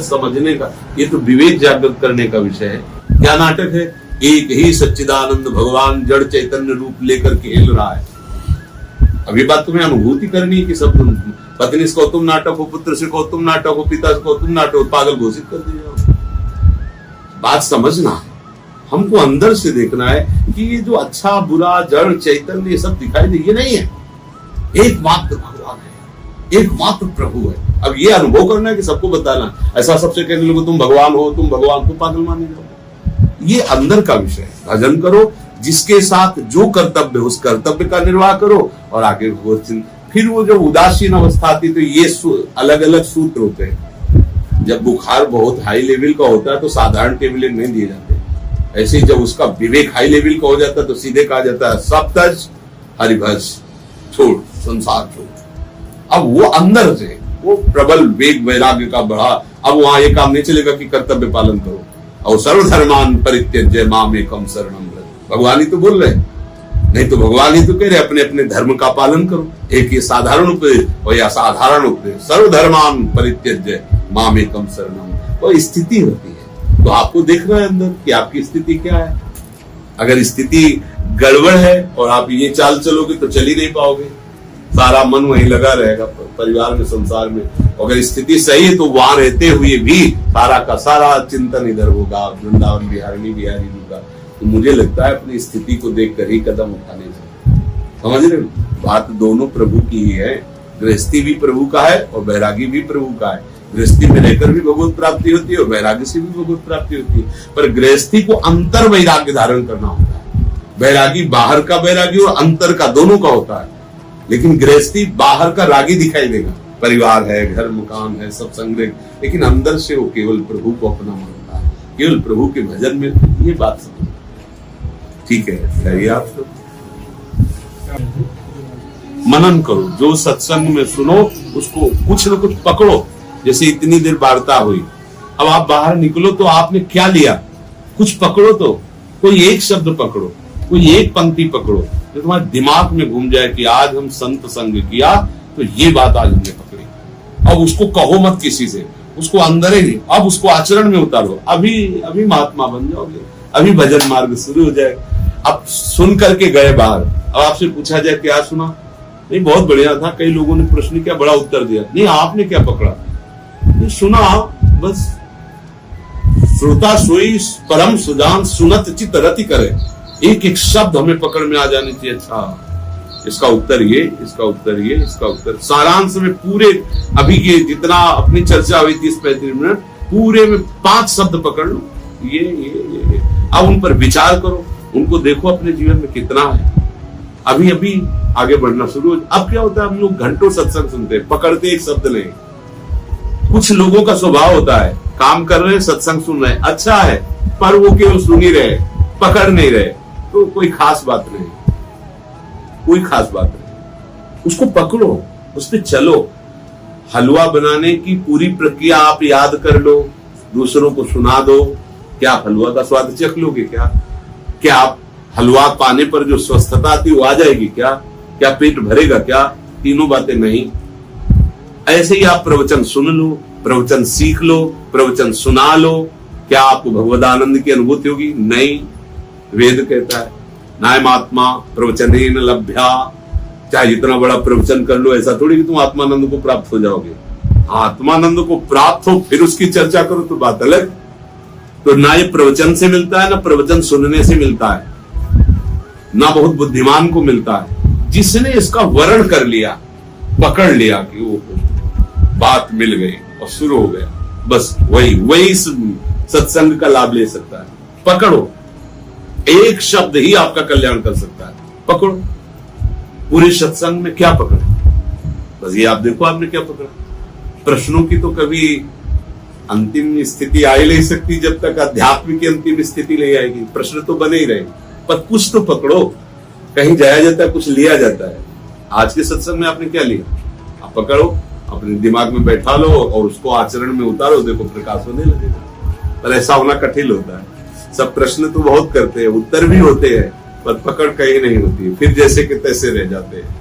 समझने का, ये तो विवेक जागृत करने का विषय है। क्या नाटक है? एक ही सच्चिदानंद भगवान जड़ चैतन्य रूप लेकर के हिल रहा है। अभी बात तुम्हें अनुभूति करनी है कि सब पत्नी से कहो तुम नाटक हो, पुत्र से कहो तुम नाटक हो, पिता से कहो तुम नाटक हो, पागल घोषित कर दिया। बात समझना, हमको अंदर से देखना है कि ये जो अच्छा बुरा जड़ चैतन्य ये सब दिखाई दे, ये नहीं है, एकमात्र भगवान है, एकमात्र प्रभु है। अब ये अनुभव करना है कि सबको बताना। ऐसा सबसे कहने लोगों तुम भगवान हो, तुम भगवान को, पागल माने जाओ। ये अंदर का विषय है। भजन करो, जिसके साथ जो कर्तव्य उस कर्तव्य का निर्वाह करो और आगे फिर वो जब उदासीन अवस्था आती तो ये अलग अलग सूत्र होते हैं। जब बुखार बहुत हाई लेवल का होता है तो साधारण टेबलेट नहीं दिए जाते। ऐसे जब उसका विवेक हाई लेवल का हो जाता है तो सीधे कहा जाता है सब तज हरिभज छोड़, संसार छोड़। अब वो अंदर से वो प्रबल वेग वैराग्य का बढ़ा। अब वहां ये काम नहीं चलेगा कि कर्तव्य पालन करो और सर्वधर्मान परित्यज्य माम एकम शरणम व्रज। भगवान ही तो बोल रहे, नहीं तो भगवान ही तो कह रहे अपने अपने धर्म का पालन करो। एक ये साधारण उपदेश और या साधारण उपदेश, सर्वधर्मान परित्यज्य माम एकम शरणम। तो स्थिति होती है, तो आपको देखना है अंदर कि आपकी स्थिति क्या है। अगर स्थिति गड़बड़ है और आप ये चाल चलोगे तो चल ही नहीं पाओगे, सारा मन वहीं लगा रहेगा परिवार में, संसार में। अगर स्थिति सही है तो वहां रहते हुए भी सारा का सारा चिंतन इधर होगा, वृंदावन बिहारी बिहारी होगा। तो मुझे लगता है अपनी स्थिति को देखकर ही कदम उठाने चाहिए। समझ रहे हो? बात दोनों प्रभु की ही है। गृहस्थी भी प्रभु का है और वैरागी भी प्रभु का है। गृहस्थी में रहकर भी भगवत प्राप्ति होती है और वैराग्य से भी भगवत प्राप्ति होती है। पर गृहस्थी को अंतर वैराग्य धारण करना होता है। वैरागी बाहर का वैरागी और अंतर का दोनों का होता है। लेकिन गृहस्थी बाहर का रागी दिखाई देगा, परिवार है, घर मकान है, सब संग्रह, लेकिन अंदर से वो केवल प्रभु को अपना मानता है, केवल प्रभु के भजन में। ये बात समझ, ठीक है? आप तो मनन करो, जो सत्संग में सुनो उसको कुछ न कुछ पकड़ो। जैसे इतनी देर वार्ता हुई, अब आप बाहर निकलो तो आपने क्या लिया, कुछ पकड़ो। तो कोई एक शब्द पकड़ो, कोई एक पंक्ति पकड़ो जो तुम्हारे दिमाग में घूम जाए कि आज हम संत संग किया तो ये बात आज हमने पकड़ी। अब उसको कहो मत किसी से, उसको अंदर ही, अब उसको आचरण में उतारो। अभी महात्मा बन जाओगे, अभी भजन मार्ग शुरू हो जाएगा। अब सुन करके गए बाहर, अब आपसे पूछा जाए क्या सुना, नहीं बहुत बढ़िया था, कई लोगों ने प्रश्न किया, बड़ा उत्तर दिया, नहीं आपने क्या पकड़ा, नहीं सुना बस। श्रोता सोई परम सुजान सुनत चित रति करे। एक एक शब्द हमें पकड़ में आ जानी चाहिए। अच्छा इसका उत्तर ये, इसका उत्तर ये, इसका उत्तर। सारांश में पूरे अभी ये जितना अपनी चर्चा हुई 30-35 मिनट, पूरे में 5 शब्द पकड़ लो, ये। अब उन पर विचार करो, उनको देखो अपने जीवन में कितना है। अभी अभी आगे बढ़ना शुरू। अब क्या होता है, हम लोग घंटों सत्संग सुनते हैं, पकड़ते एक शब्द नहीं। कुछ लोगों का स्वभाव होता है, काम कर रहे हैं, सत्संग सुन रहे हैं, अच्छा है, पर वो केवल सुन ही रहे, पकड़ नहीं रहे। तो कोई खास बात नहीं, कोई खास बात नहीं। उसको पकड़ो, उस पर चलो। हलवा बनाने की पूरी प्रक्रिया आप याद कर लो, दूसरों को सुना दो। क्या आप हलवा का स्वाद चख लोगे? क्या आप हलवा पाने पर जो स्वस्थता आती वो आ जाएगी? क्या पेट भरेगा? क्या तीनों बातें नहीं। ऐसे ही आप प्रवचन सुन लो, प्रवचन सीख लो, प्रवचन सुना लो। क्या आपको भगवदानंद की अनुभूति होगी? नहीं। वेद कहता है नायमात्मा प्रवचनेन लभ्या। चाहे जितना बड़ा प्रवचन कर लो, ऐसा थोड़ी कि तुम आत्मानंद को प्राप्त हो जाओगे। आत्मानंद को प्राप्त हो फिर उसकी चर्चा करो तो बात अलग। तो ना ये प्रवचन से मिलता है, ना प्रवचन सुनने से मिलता है, ना बहुत बुद्धिमान को मिलता है। जिसने इसका वर्ण कर लिया, पकड़ लिया कि वो बात मिल गई और शुरू हो गया, बस वही सत्संग का लाभ ले सकता है। पकड़ो, एक शब्द ही आपका कल्याण कर सकता है। पकड़ो। पूरे सत्संग में क्या पकड़े, बस ये आप देखो आपने क्या पकड़ा। प्रश्नों की तो कभी अंतिम स्थिति आ ही नहीं सकती जब तक अध्यात्म की अंतिम स्थिति नहीं आएगी। प्रश्न तो बने ही रहे, पर कुछ तो पकड़ो। कहीं जाया जाता है, कुछ लिया जाता है। आज के सत्संग में आपने क्या लिया, आप पकड़ो, अपने दिमाग में बैठा लो और उसको आचरण में उतारो, देखो प्रकाश होने लगेगा। पर ऐसा होना कठिन होता है। सब प्रश्न तो बहुत करते हैं, उत्तर भी होते हैं, पर पकड़ कहीं नहीं होती, फिर जैसे कि तैसे रह जाते हैं।